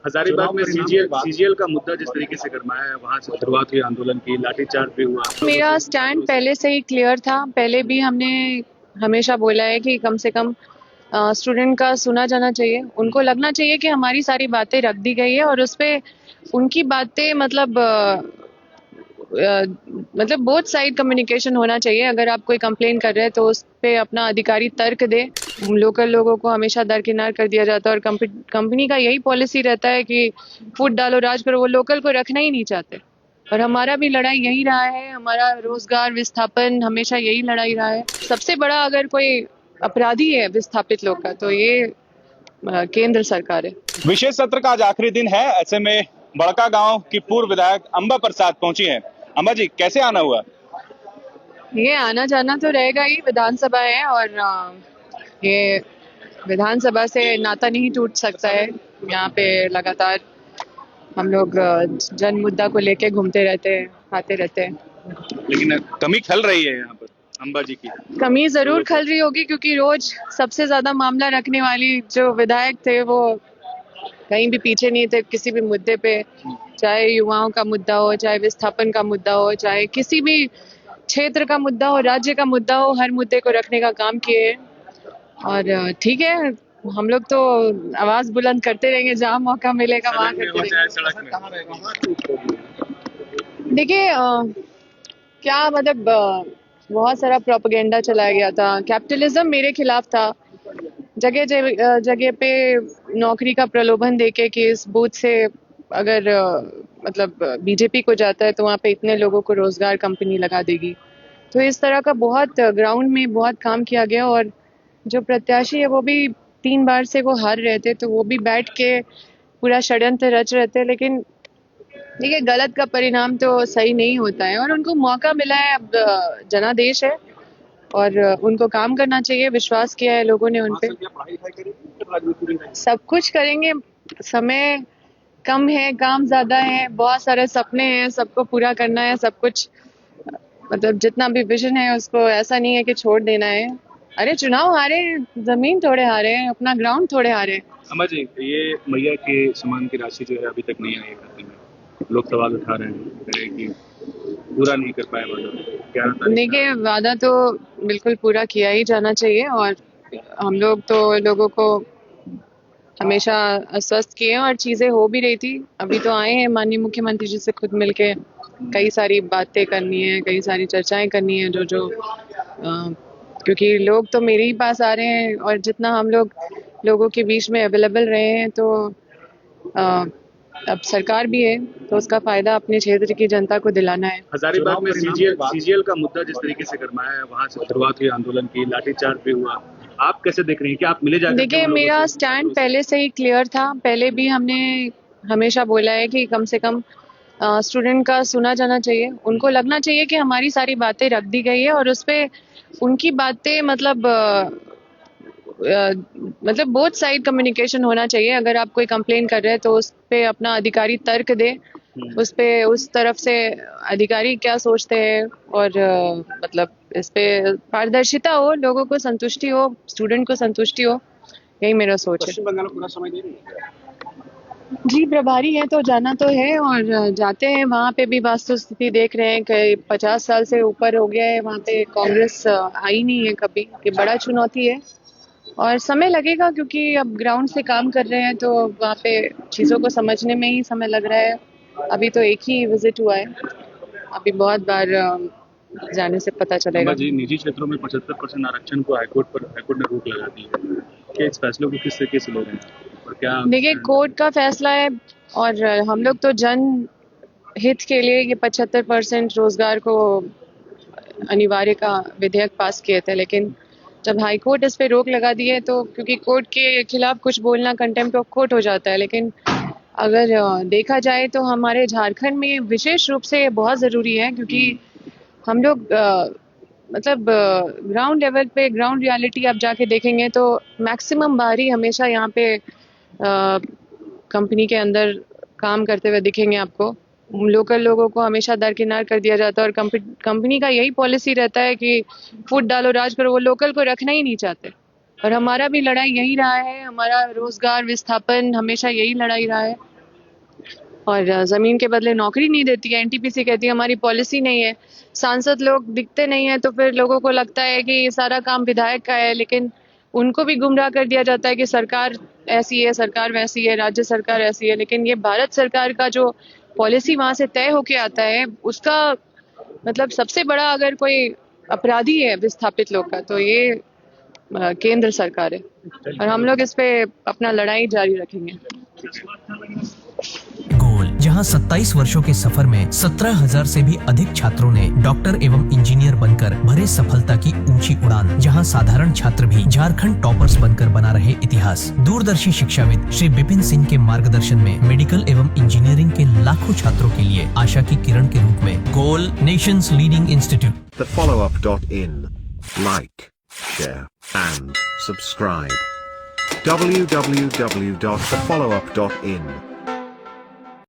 हजारीबाग में सीजीएल का मुद्दा जिस तरीके से गरमाया है, वहां से शुरुआत हुई आंदोलन की, लाठीचार्ज भी हुआ। मेरा स्टैंड पहले से ही क्लियर था। पहले भी हमने हमेशा बोला है कि कम से कम स्टूडेंट का सुना जाना चाहिए। उनको लगना चाहिए कि हमारी सारी बातें रख दी गई है और उस पे उनकी बातें मतलब बोथ साइड कम्युनिकेशन होना चाहिए। अगर आप कोई कंप्लेन कर रहे हैं तो उस पे अपना अधिकारी तर्क दे। लोकल लोगों को हमेशा दरकिनार कर दिया जाता है और कंपनी का यही पॉलिसी रहता है कि फुट डालो राज करो। वो लोकल को रखना ही नहीं चाहते और हमारा भी लड़ाई यही रहा है। हमारा रोजगार विस्थापन हमेशा यही लड़ाई रहा है। सबसे बड़ा अगर कोई अपराधी है विस्थापित लोग का तो ये केंद्र सरकार है। विशेष सत्र का आज आखिरी दिन है। ऐसे में बड़का गांव की पूर्व विधायक अंबा प्रसाद पहुंची हैं। अंबा जी, कैसे आना हुआ? ये आना जाना तो रहेगा ही। विधानसभा है और ये विधानसभा से नाता नहीं टूट सकता है। यहाँ पे लगातार हम लोग जन मुद्दा को लेके घूमते रहते हैं, आते रहते हैं। लेकिन कमी खल रही है यहाँ पर अंबा जी की। कमी जरूर खल रही होगी क्योंकि रोज सबसे ज्यादा मामला रखने वाली जो विधायक थे वो कहीं भी पीछे नहीं थे किसी भी मुद्दे पे। चाहे युवाओं का मुद्दा हो, चाहे विस्थापन का मुद्दा हो, चाहे किसी भी क्षेत्र का मुद्दा हो, राज्य का मुद्दा हो, हर मुद्दे को रखने का काम किए हैं। और ठीक है, हम लोग तो आवाज बुलंद करते रहेंगे, जहाँ मौका मिलेगा वहाँ करते रहेंगे। देखिए क्या मतलब बहुत सारा प्रोपेगेंडा चलाया गया था। कैपिटलिज्म मेरे खिलाफ था। जगह जगह पे नौकरी का प्रलोभन देके कि इस बूथ से अगर मतलब बीजेपी को जाता है तो वहाँ पे इतने लोगों को रोजगार कंपनी लगा देगी। तो इस तरह का बहुत ग्राउंड में बहुत काम किया गया और जो प्रत्याशी है वो भी 3 बार से वो हार रहे थे तो वो भी बैठ के पूरा षड्यंत्र रच रहे थे। लेकिन देखिए गलत का परिणाम तो सही नहीं होता है और उनको मौका मिला है। अब जनादेश है और उनको काम करना चाहिए। विश्वास किया है लोगों ने उनपे। सब कुछ करेंगे। समय कम है, काम ज्यादा है, बहुत सारे सपने हैं, सबको पूरा करना है। सब कुछ मतलब जितना भी विजन है उसको ऐसा नहीं है कि छोड़ देना है। अरे चुनाव हारे, जमीन थोड़े हारे, अपना ग्राउंड थोड़े हारे। अम्मा जी, ये मैया के सम्मान की राशि जो है अभी तक नहीं आई है खाते में। लोग सवाल उठा रहे हैं कि पूरा नहीं कर पाए वादा। क्या देखिए वादा तो बिल्कुल पूरा किया ही जाना चाहिए और हम लोग तो लोगों को हमेशा आश्वस्त किए हैं और चीजें हो भी रही थी। अभी तो आए हैं माननीय मुख्यमंत्री जी से खुद मिलके कई सारी बातें करनी है, कई सारी चर्चाएं करनी है। जो क्योंकि लोग तो मेरे ही पास आ रहे हैं और जितना हम लोग लोगों के बीच में अवेलेबल रहे हैं तो अब सरकार भी है तो उसका फायदा अपने क्षेत्र की जनता को दिलाना है। हजारीबाग में सीजीएल का मुद्दा जिस तरीके से गरमाया है, वहां से शुरुआत हुई आंदोलन की, लाठीचार्ज भी हुआ। आप कैसे देख रहे हैं? क्या आप मिले जाकर? देखिए मेरा स्टैंड पहले से ही क्लियर था। पहले भी हमने हमेशा बोला है कि कम से कम स्टूडेंट का सुना जाना चाहिए। उनको लगना चाहिए कि हमारी सारी बातें रख दी गई है और उस पे उनकी बातें मतलब बोथ साइड कम्युनिकेशन होना चाहिए। अगर आप कोई कंप्लेन कर रहे हैं तो उस पे अपना अधिकारी तर्क दे। उस पे उस तरफ से अधिकारी क्या सोचते हैं और मतलब इस पे पारदर्शिता हो, लोगों को संतुष्टि हो, स्टूडेंट को संतुष्टि हो, यही मेरा सोच है। बंगाल पूरा समय दे रही है। जी प्रभारी है तो जाना तो है और जाते हैं। वहाँ पे भी वास्तु स्थिति देख रहे हैं कि 50 साल से ऊपर हो गया है वहाँ पे कांग्रेस आई नहीं है कभी। ये बड़ा चुनौती है और समय लगेगा क्योंकि अब ग्राउंड से काम कर रहे हैं तो वहाँ पे चीज़ों को समझने में ही समय लग रहा है। अभी तो एक ही विजिट हुआ है, अभी बहुत बार जाने से पता चलेगा। जी, निजी क्षेत्रों में 75% आरक्षण को हाईकोर्ट ने रोक लगा दी है। क्या इस फैसले को किस तरीके से ले रहे हैं और क्या? देखिए कोर्ट का फैसला है और हम लोग तो जन हित के लिए ये 75% रोजगार को अनिवार्य का विधेयक पास किए थे। लेकिन जब हाई कोर्ट इस पे रोक लगा दी है तो क्योंकि कोर्ट के खिलाफ कुछ बोलना कंटेम्प्ट ऑफ कोर्ट हो जाता है। लेकिन अगर देखा जाए तो हमारे झारखंड में विशेष रूप से बहुत ज़रूरी है क्योंकि हम लोग मतलब ग्राउंड लेवल पे ग्राउंड रियलिटी आप जाके देखेंगे तो मैक्सिमम बाहरी हमेशा यहाँ पे कंपनी के अंदर काम करते हुए दिखेंगे आपको। लोकल लोगों को हमेशा दरकिनार कर दिया जाता है और कंपनी का यही पॉलिसी रहता है कि फुट डालो राज करो। वो लोकल को रखना ही नहीं चाहते और हमारा भी लड़ाई यही रहा है। हमारा रोजगार विस्थापन हमेशा यही लड़ाई रहा है। और ज़मीन के बदले नौकरी नहीं देती है। एनटीपीसी कहती है हमारी पॉलिसी नहीं है। सांसद लोग दिखते नहीं है तो फिर लोगों को लगता है कि ये सारा काम विधायक का है, लेकिन उनको भी गुमराह कर दिया जाता है कि सरकार ऐसी है, सरकार वैसी है, राज्य सरकार ऐसी है। लेकिन ये भारत सरकार का जो पॉलिसी वहाँ से तय होके आता है, उसका मतलब सबसे बड़ा अगर कोई अपराधी है विस्थापित लोग का, तो ये केंद्र सरकार है। और हम लोग इस पे अपना लड़ाई जारी रखेंगे। गोल, जहां 27 वर्षों के सफर में 17,000 से भी अधिक छात्रों ने डॉक्टर एवं इंजीनियर बनकर भरे सफलता की ऊंची उड़ान, जहां साधारण छात्र भी झारखंड टॉपर्स बनकर बना रहे इतिहास। दूरदर्शी शिक्षाविद श्री विपिन सिंह के मार्गदर्शन में मेडिकल एवं इंजीनियरिंग के लाखों छात्रों के लिए आशा की किरण के रूप में goal, nations leading institute. TheFollowUp.in. Like, share, and subscribe. www.thefollowup.in